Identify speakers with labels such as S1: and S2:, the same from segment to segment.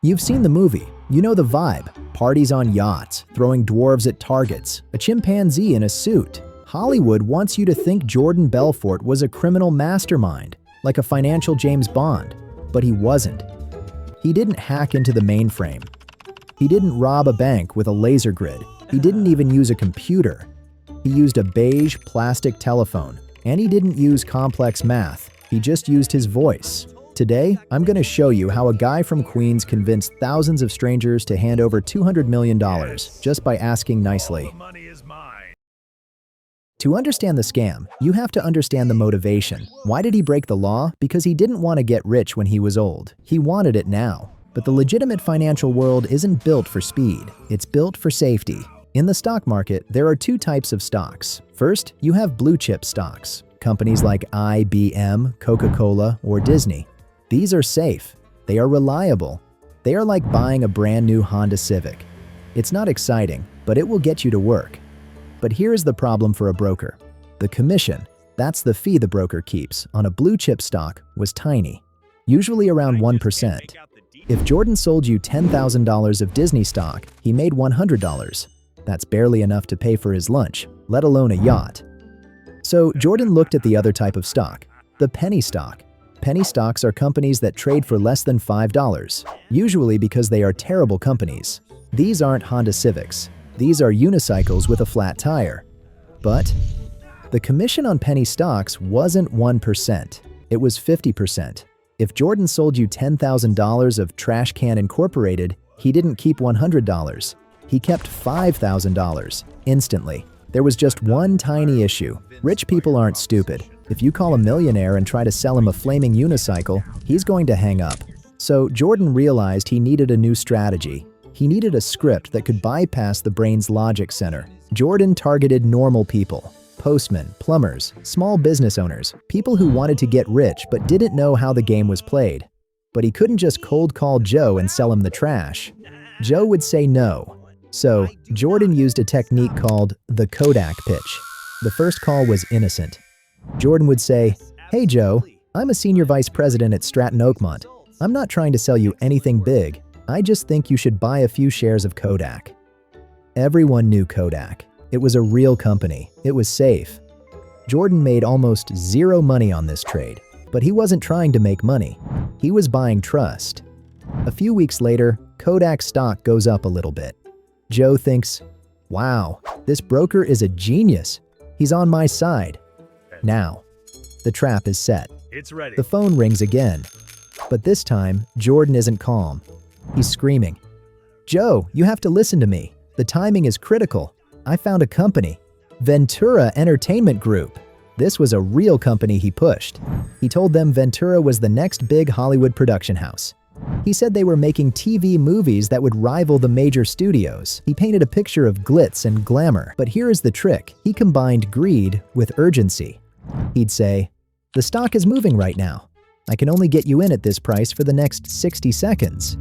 S1: You've seen the movie. You know the vibe. Parties on yachts, throwing dwarves at targets, a chimpanzee in a suit. Hollywood wants you to think Jordan Belfort was a criminal mastermind, like a financial James Bond. But he wasn't. He didn't hack into the mainframe. He didn't rob a bank with a laser grid. He didn't even use a computer. He used a beige plastic telephone. And he didn't use complex math. He just used his voice. Today, I'm going to show you how a guy from Queens convinced thousands of strangers to hand over $200 million just by asking nicely. To understand the scam, you have to understand the motivation. Why did he break the law? Because he didn't want to get rich when he was old. He wanted it now. But the legitimate financial world isn't built for speed. It's built for safety. In the stock market, there are two types of stocks. First, you have blue chip stocks. Companies like IBM, Coca-Cola, or Disney. These are safe. They are reliable. They are like buying a brand new Honda Civic. It's not exciting, but it will get you to work. But here is the problem for a broker. The commission, that's the fee the broker keeps on a blue chip stock, was tiny, usually around 1%. If Jordan sold you $10,000 of Disney stock, he made $100. That's barely enough to pay for his lunch, let alone a yacht. So Jordan looked at the other type of stock, the penny stock. Penny stocks are companies that trade for less than $5, usually because they are terrible companies. These aren't Honda Civics. These are unicycles with a flat tire. But the commission on penny stocks wasn't 1%. It was 50%. If Jordan sold you $10,000 of Trash Can Incorporated, he didn't keep $100. He kept $5,000 instantly. There was just one tiny issue. Rich people aren't stupid. If you call a millionaire and try to sell him a flaming unicycle, he's going to hang up. So Jordan realized he needed a new strategy. He needed a script that could bypass the brain's logic center. Jordan targeted normal people, postmen, plumbers, small business owners, people who wanted to get rich but didn't know how the game was played. But he couldn't just cold call Joe and sell him the trash. Joe would say no. So Jordan used a technique called the Kodak pitch. The first call was innocent. Jordan would say, "Hey Joe, I'm a senior vice president at Stratton Oakmont. I'm not trying to sell you anything big. I just think you should buy a few shares of Kodak." Everyone knew Kodak. It was a real company. It was safe. Jordan made almost zero money on this trade, but he wasn't trying to make money. He was buying trust. A few weeks later, Kodak stock goes up a little bit. Joe thinks, "Wow, this broker is a genius. He's on my side." Now, the trap is set.
S2: It's ready.
S1: The phone rings again. But this time, Jordan isn't calm. He's screaming, "Joe, you have to listen to me. The timing is critical. I found a company, Ventura Entertainment Group." This was a real company he pushed. He told them Ventura was the next big Hollywood production house. He said they were making TV movies that would rival the major studios. He painted a picture of glitz and glamour. But here is the trick. He combined greed with urgency. He'd say, "The stock is moving right now. I can only get you in at this price for the next 60 seconds.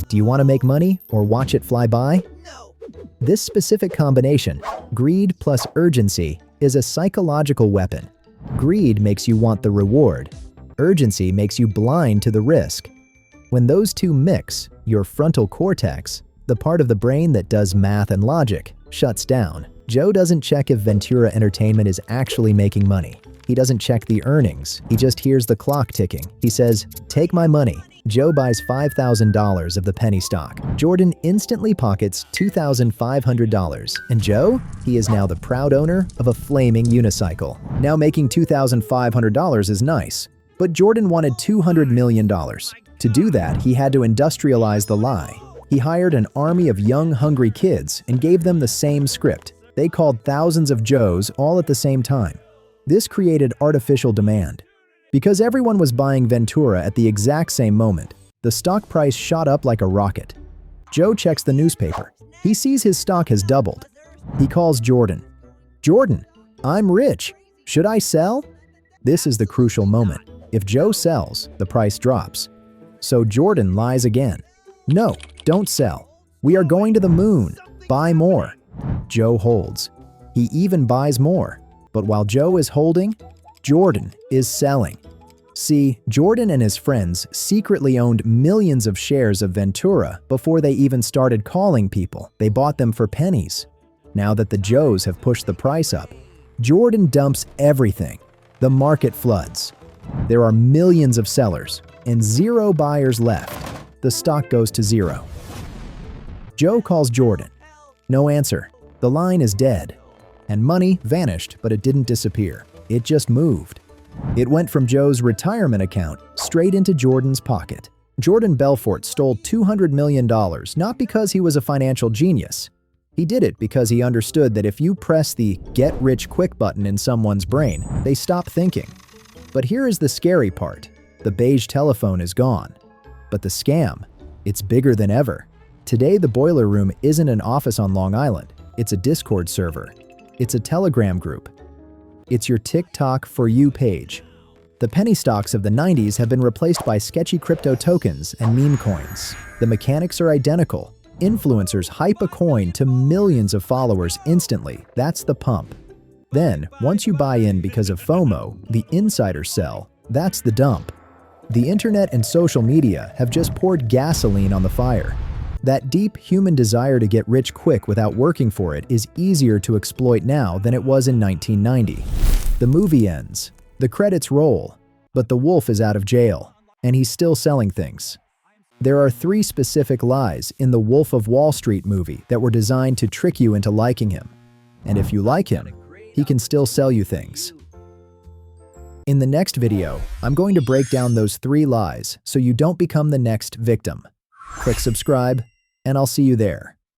S1: Do you want to make money or watch it fly by?"
S2: No.
S1: This specific combination, greed plus urgency, is a psychological weapon. Greed makes you want the reward. Urgency makes you blind to the risk. When those two mix, your frontal cortex, the part of the brain that does math and logic, shuts down. Joe doesn't check if Ventura Entertainment is actually making money. He doesn't check the earnings. He just hears the clock ticking. He says, "Take my money." Joe buys $5,000 of the penny stock. Jordan instantly pockets $2,500. And Joe? He is now the proud owner of a flaming unicycle. Now making $2,500 is nice, but Jordan wanted $200 million. To do that, he had to industrialize the lie. He hired an army of young, hungry kids and gave them the same script. They called thousands of Joes all at the same time. This created artificial demand. Because everyone was buying Ventura at the exact same moment, the stock price shot up like a rocket. Joe checks the newspaper. He sees his stock has doubled. He calls Jordan. "Jordan, I'm rich. Should I sell?" This is the crucial moment. If Joe sells, the price drops. So Jordan lies again. "No, don't sell. We are going to the moon. Buy more." Joe holds. He even buys more. But while Joe is holding, Jordan is selling. See, Jordan and his friends secretly owned millions of shares of Ventura before they even started calling people. They bought them for pennies. Now that the Joes have pushed the price up, Jordan dumps everything. The market floods. There are millions of sellers and 0 buyers left. The stock goes to 0. Joe calls Jordan. No answer. The line is dead. And money vanished, but it didn't disappear. It just moved. It went from Joe's retirement account straight into Jordan's pocket. Jordan Belfort stole $200 million not because he was a financial genius. He did it because he understood that if you press the get-rich-quick button in someone's brain, they stop thinking. But here is the scary part. The beige telephone is gone. But the scam, it's bigger than ever. Today, the Boiler Room isn't an office on Long Island. It's a Discord server. It's a Telegram group. It's your TikTok For You page. The penny stocks of the 90s have been replaced by sketchy crypto tokens and meme coins. The mechanics are identical. Influencers hype a coin to millions of followers instantly. That's the pump. Then, once you buy in because of FOMO, the insider sell, that's the dump. The internet and social media have just poured gasoline on the fire. That deep human desire to get rich quick without working for it is easier to exploit now than it was in 1990. The movie ends, the credits roll, but the wolf is out of jail, and he's still selling things. There are 3 specific lies in the Wolf of Wall Street movie that were designed to trick you into liking him. And if you like him, he can still sell you things. In the next video, I'm going to break down those 3 lies so you don't become the next victim. Click subscribe, and I'll see you there.